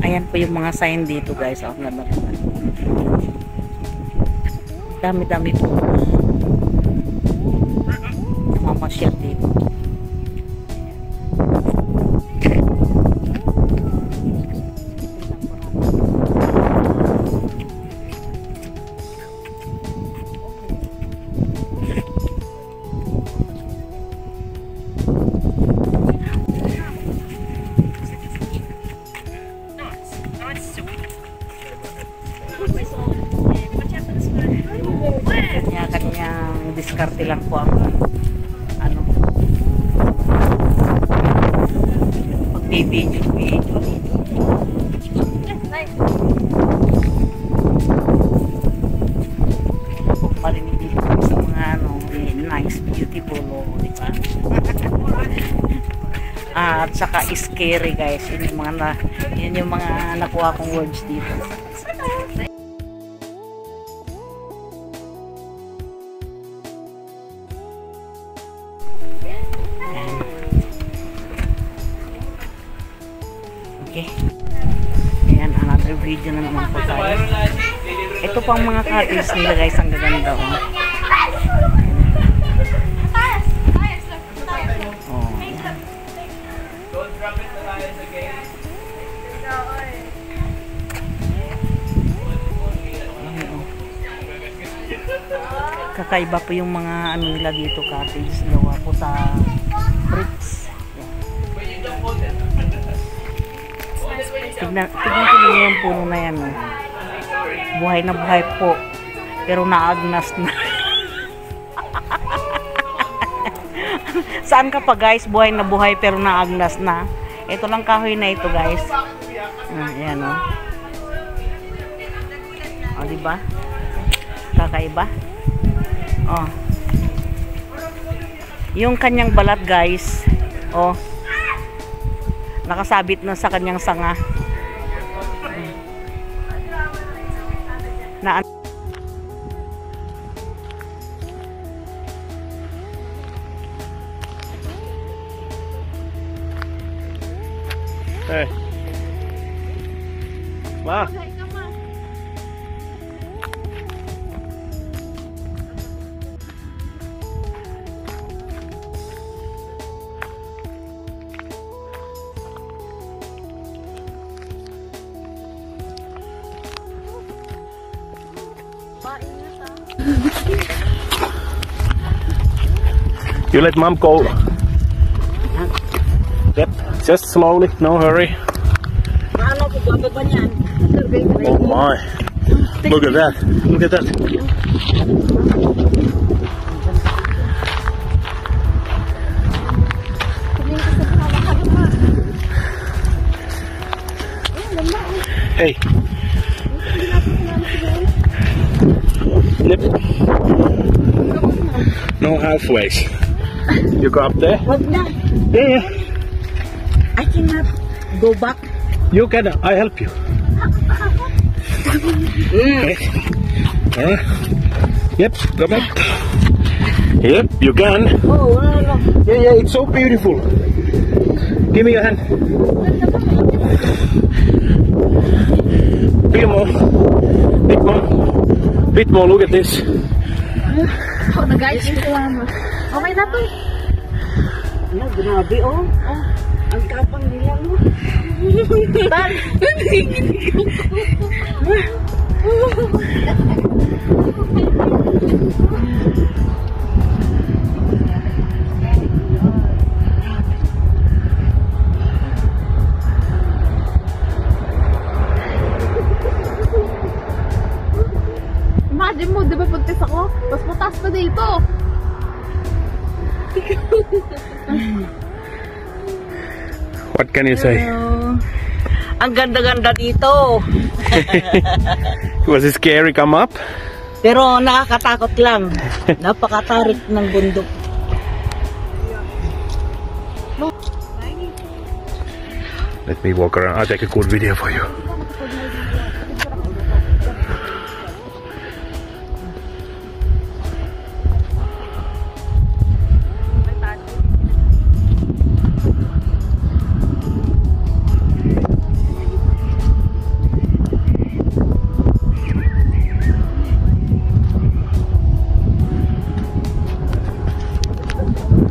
Ayan po yung mga sign dito guys. Ang ganda naman. Dami-dami po namamasyal dito. Kanya-kanyang diskarte lang po ang ano pagbibidyo dito. Kung marinig dito sa mga ano, nice, beautiful, di ba? At saka scary guys, yun yung mga nakuha kong words dito. Okay. Ayan, another video na naman po tayo. Ito pang mga cottage nila guys, ang gaganda oh. Oh. Kakaiba po yung mga ano nila dito, cottage gawa po sa bricks. Tignan ko niyo yung puno na yan oh. Buhay na buhay po pero naagnas na. Saan ka pa guys? Buhay na buhay pero naagnas na. Ito lang kahoy na ito guys. Ayan oh. O diba? Kakaiba. Oh. Yung kanyang balat guys. Oh. Nakasabit na sa kanyang sanga. Na Hey. Ma. You let mom go. Yep, just slowly, no hurry. Oh my. Look at that. Look at that. Hey. Yep. No halfways. You go up there? Yeah. I cannot go back. You can. I help you. Okay. Yep. Come up. Yep. You can. Oh, Yeah. It's so beautiful. Give me your hand. Bit more. Bit more. Bit more. Look at this. Oh, guys, okay na to. Ano, grabe oh. Oh, ang kapang nila mo. Tan. Imagine mo, di ba puntis ako? Tapos mataas pa dito. What can you say? Ang ganda-ganda dito. Was it scary come up? Pero nakakatakot lang. Napakatarik ng bundok. Let me walk around. I'll take a good video for you.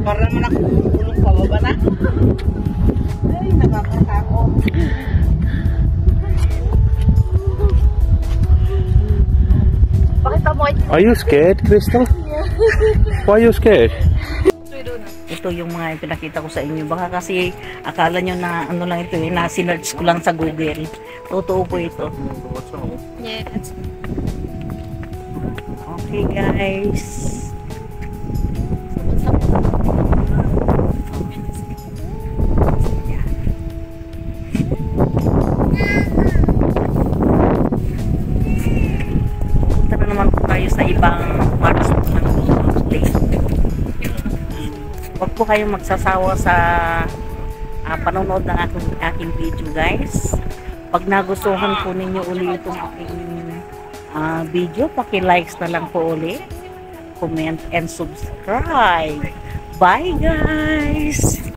Para naman ako kulong pababa na. Ay, nakakatakot. Pakita mo. Are you scared, Crystal? Why are you scared? Ito yung mga pinakita ko sa inyo. Baka kasi akala nyo na ano lang ito, na sinerch ko lang sa Google. Totoo po ito. Yes. Okay guys. Punta na naman po tayo sa ibang parts ng place. Huwag po kayong magsasawa sa panonood ng aking video guys. Pag nagustuhan po ninyo uli itong aking video, paki-likes na lang po uli, comment and subscribe. Bye guys!